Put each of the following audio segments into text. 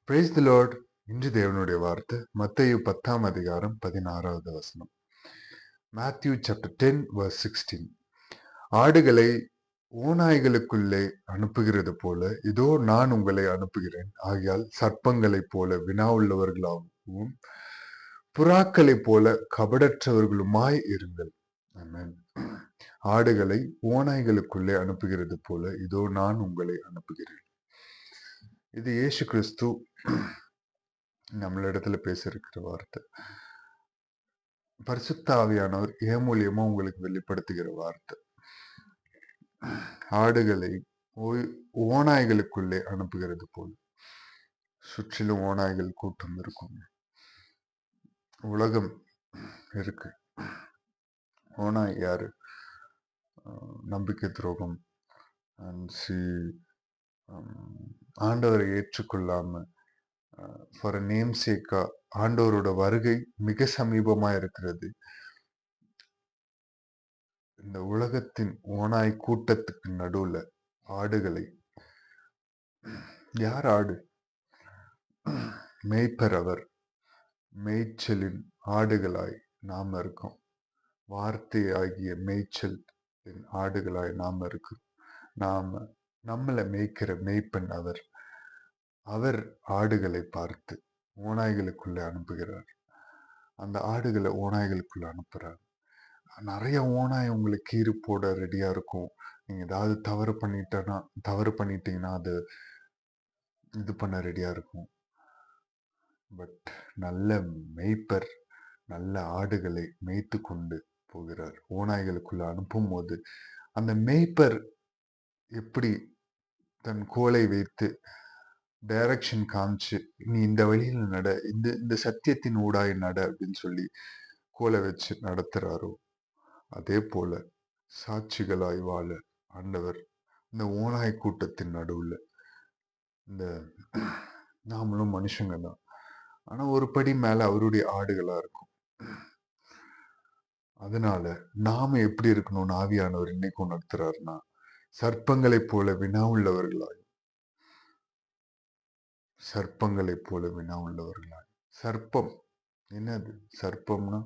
Praise the Lord. இன்று தேவனுடைய வார்த்தை மத்தேயு 10ஆம் அதிகாரம் 16வது வசனம். Matthew chapter 10 verse 16. ஆடுகளை ஓநாய்களுக்குள்ளே அனுப்புகிறது போல இதோ நான் உங்களை அனுப்புகிறேன். ஆகையால் சர்ப்பங்களைப் போல வினாவுள்ளவர்களாகவும் புறாக்களைப் போல கபடற்றவர்களுமாய் இருங்கள். ஆமென். ஆடுகளை ஓநாய்களுக்குள்ளே அனுப்புகிறது போல இதோ நான் உங்களை அனுப்புகிறேன். இது இயேசு கிறிஸ்து நம்மளிடத்துல பேசியிருக்கிற வார்த்தை. பரிசுத்த ஆவியானவர் என் மூலியமா உங்களுக்கு வெளிப்படுத்துகிற வார்த்தை. ஆடுகளை ஓநாய்களுக்குள்ளே அனுப்புகிறது போல. சுற்றிலும் ஓநாய்கள் கூட்டம் இருக்கும். உலகம் இருக்கு. ஓநாய் யாரு? நம்பிக்கை துரோகம், ஆண்டவரை ஏற்றுக்கொள்ளாம ஃபார் அ நேம் சேக்கா ஆண்டவரோட வருகை மிக சமீபமா இருக்கிறது. இந்த உலகத்தின் ஓநாய் கூட்டத்துக்கு நடுவுல ஆடுகளை, யார் ஆடு? மேய்ப்பர் அவர். மேய்ச்சலின் ஆடுகளாய் நாம் இருக்கோம். வார்த்தை ஆகிய மேய்ச்சல் ஆடுகளாய் நாம் இருக்கோம். நம்மளை மேய்க்கிற மேய்ப்பன் அவர். அவர் ஆடுகளை பார்த்து ஓநாய்களுக்குள்ள அனுப்புகிறார். அந்த ஆடுகளை ஓநாய்களுக்குள்ள அனுப்புறார். நிறைய ஓநாய் உங்களுக்கு கீறு போட ரெடியா இருக்கும். நீங்க ஏதாவது தவறு பண்ணிட்டீங்கன்னா அது இது பண்ண ரெடியா இருக்கும். பட் நல்ல மேய்ப்பர் நல்ல ஆடுகளை மேய்த்து கொண்டு போகிறார். ஓநாய்களுக்குள்ள அனுப்பும் போது அந்த மேய்ப்பர் எப்படி தன் கோலை வைத்து டைரக்ஷன் காமிச்சு, நீ இந்த வழியில நட, இந்த சத்தியத்தின் ஊடாய் நட அப்படின்னு சொல்லி கோலை வச்சு நடத்துறாரோ, அதே போல சாட்சிகளாய் வாழ ஆண்டவர் இந்த ஓநாய் கூட்டத்தின் நடுவுல, இந்த நாமளும் மனுஷங்க தான், ஆனா ஒரு படி மேல அவருடைய ஆடுகளா இருக்கும். அதனால நாம எப்படி இருக்கணும்னு ஆவியானவர் இன்னைக்கு உணர்த்துறாருன்னா, சர்ப்பங்களைப் போல வினா உள்ளவர்களாய், சர்ப்பங்களைப் போல வினா உள்ளவர்களாய். சர்ப்பம் என்னது? சர்ப்பம்னா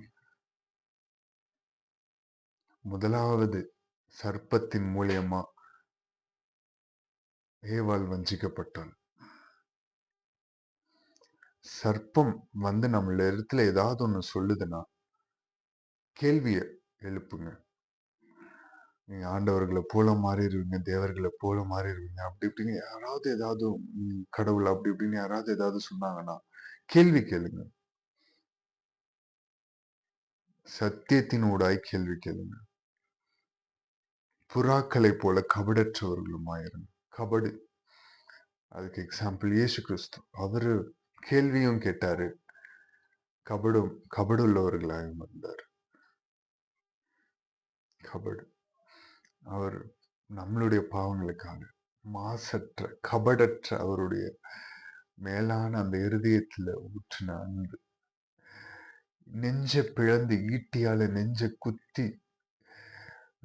முதலாவது சர்ப்பத்தின் மூலியமா ஏவாள் வஞ்சிக்கப்பட்டாள். சர்ப்பம் நம்மள இடத்துல ஏதாவது ஒண்ணு சொல்லுதுன்னா கேள்விய எழுப்புங்க. நீங்க ஆண்டவர்களை போல மாறிடுவீங்க, தேவர்களை போல மாறிடுவீங்க, அப்படி இப்படின்னு யாராவது ஏதாவது கடவுள் அப்படி இப்படின்னு யாராவது ஏதாவது சொன்னாங்கன்னா கேள்வி கேளுங்க. சத்தியத்தின் ஊடாய் கேள்வி கேளுங்க. புறாக்களை போல கபடற்றவர்களுமாயிருங்க. கபடு, அதுக்கு எக்ஸாம்பிள் இயேசு கிறிஸ்து. அவரு கேள்வியும் கேட்டாரு, கபடு உள்ளவர்களாகவும் இருந்தார். கபடு, அவர் நம்மளுடைய பாவங்களுக்காக மாசற்ற கபடற்ற அவருடைய மேலான அந்த இருதயத்துல ஊற்றின அன்பு, நெஞ்ச பிளந்து ஈட்டியால நெஞ்ச குத்தி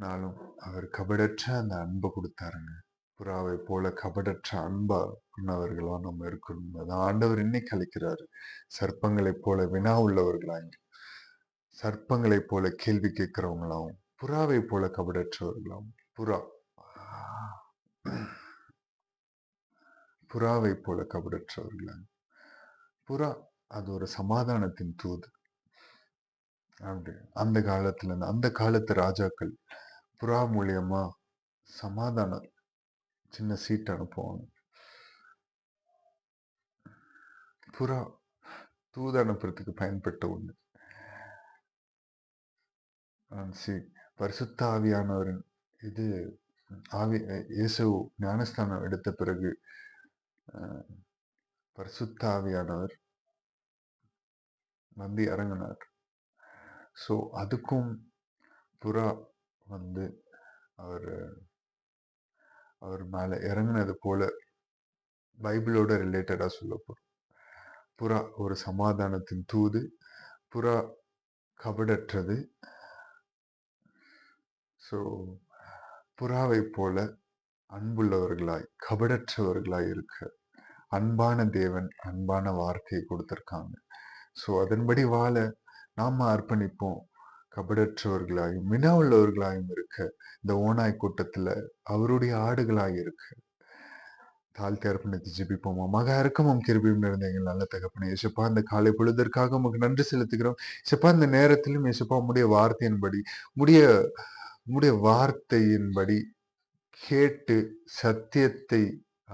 நாளும் அவர் கபடற்ற அந்த அன்பை கொடுத்தாருங்க. புறாவை போல கபடற்ற அன்பா உண்ணவர்களா நம்ம இருக்கணும். அதான் ஆண்டவர் இன்னைக்கு அழைக்கிறாரு. சர்ப்பங்களைப் போல வினா உள்ளவர்களாங்க, சர்ப்பங்களைப் போல கேள்வி கேட்கிறவங்களாவும், புறாவை போல கபடற்றவர்களாவும். புறாவை போல கபடற்றவர்களாங்க. புறா அது ஒரு சமாதானத்தின் தூது. அப்படி அந்த காலத்து ராஜாக்கள் புறா மூலியமா சமாதானம் சின்ன சீட்டு அனுப்புவாங்க. புறா தூது அனுப்புறதுக்கு பயன்பட்ட ஒண்ணு. பரிசுத்த ஆவியானவரின் இது இயேசு ஞானஸ்தானம் எடுத்த பிறகு பரிசுத்த ஆவியானவர் இறங்கினார். சோ அதுக்கும் புறா அவர் மேல இறங்கினது போல பைபிளோட ரிலேட்டடா சொல்ல போறோம். புறா ஒரு சமாதானத்தின் தூது, புறா கபடற்றது. சோ புறாவை போல அன்புள்ளவர்களாய் கபடற்றவர்களாய் இருக்க அன்பான தேவன் அன்பான வார்த்தையை கொடுத்திருக்காங்க. சோ அதன்படி வாழ நாம அர்ப்பணிப்போம். கபடற்றவர்களாயும் வினாவுள்ளவர்களாயும் இருக்க இந்த ஓநாய் கூட்டத்துல அவருடைய ஆடுகளாய் இருக்க தாழ்த்தி அர்ப்பணித்து ஜெபிப்போமா. மகா இரக்கமும் கிருபையும் நிறைந்த எங்கள் நல்ல தகப்பனே, இயேசுப்பா இந்த காலை பொழுதிற்காக உமக்கு நன்றி செலுத்துகிறோம். இயேசுப்பா இந்த நேரத்திலும் இயேசுப்பா உம்முடைய வார்த்தையின்படி உம்முடைய உம்முடைய வார்த்தையின்படி கேட்டு சத்தியத்தை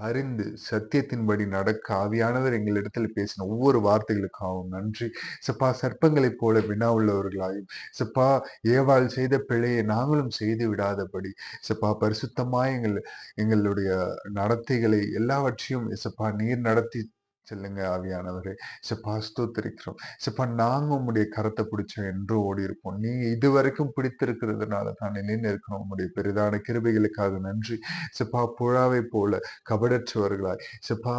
அறிந்து சத்தியத்தின்படி நடக்க ஆவியானவர் எங்களிடத்தில் பேசின ஒவ்வொரு வார்த்தைகளுக்காகவும் நன்றி. சப்பா சர்ப்பங்களைப் போல வினா உள்ளவர்களாயும் சப்பா ஏவாள் செய்த பிழையை நாங்களும் செய்து விடாதபடி சப்பா பரிசுத்தமாய் எங்களுடைய நடத்தைகளை எல்லாவற்றையும் சப்பா நீர் நடத்தி செல்லுங்க ஆவியானவரே. சப்பா ஸ்தோத்திரிக்கிறோம். சப்பா நாங்க உம்முடைய கரத்தை பிடிச்சோம் என்றும் ஓடி இருப்போம். நீங்க இதுவரைக்கும் பிடித்திருக்கிறதுனால தான் நிலைன்னு இருக்கணும். உம்முடைய பெரிதான கிருபைகளுக்காக நன்றி. சப்பா புழாவை போல கபடற்றவர்களாய் சப்பா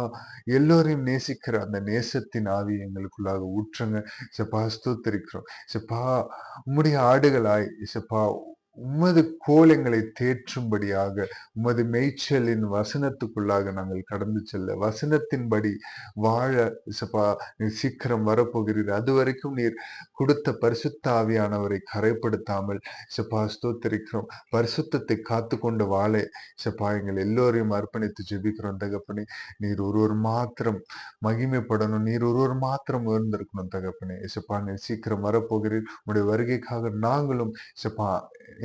எல்லோரையும் நேசிக்கிற அந்த நேசத்தின் ஆவி எங்களுக்குள்ளாக ஊற்றுங்க. சப்பா ஸ்தோத்திரிக்கிறோம். சப்பா உம்முடைய ஆடுகளாய் சப்பா உமது கோலங்களை தேற்றும்படியாக உமது மேய்ச்சலின் வசனத்துக்குள்ளாக நாங்கள் கடந்து செல்ல வசனத்தின்படி வாழ இசப்பா நீர் சீக்கிரம் வரப்போகிறீர். அது வரைக்கும் நீர் கொடுத்த பரிசுத்த ஆவியானவரை கரைப்படுத்தாமல் இசப்பா ஸ்தோத்திரிக்கிறோம். பரிசுத்தத்தை காத்து கொண்டு வாழ இசப்பா எங்கள் எல்லோரையும் அர்ப்பணித்து ஜெபிக்கிறோம் தகப்பனே. நீர் ஒருவர் மாத்திரம் மகிமைப்படணும். நீர் ஒருவர் மாத்திரம் உயர்ந்திருக்கணும் தகப்பனே. இசப்பா நீர் சீக்கிரம் வரப்போகிறீர். உடைய வருகைக்காக நாங்களும் இசப்பா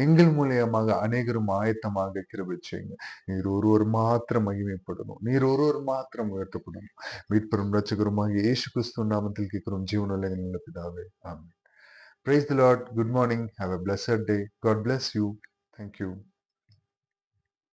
எங்கள் மூலியமாக அநேகரும் ஆயத்தமாக கிருபை செய்யுங்க. நீர் ஒருவர் மாத்திரம் மகிமைப்படணும். நீர் ஒருவர் மாத்திரம் உயர்த்தப்படணும். மீட்பெரும் ரட்சகருமாக இயேசு கிறிஸ்து நாமத்தில் கேட்கிறோம் ஜீவனுள்ள எங்கள் நல்ல பிதாவே. ஆமென். Praise the Lord. Good morning. Have a blessed day. God bless you. Thank you.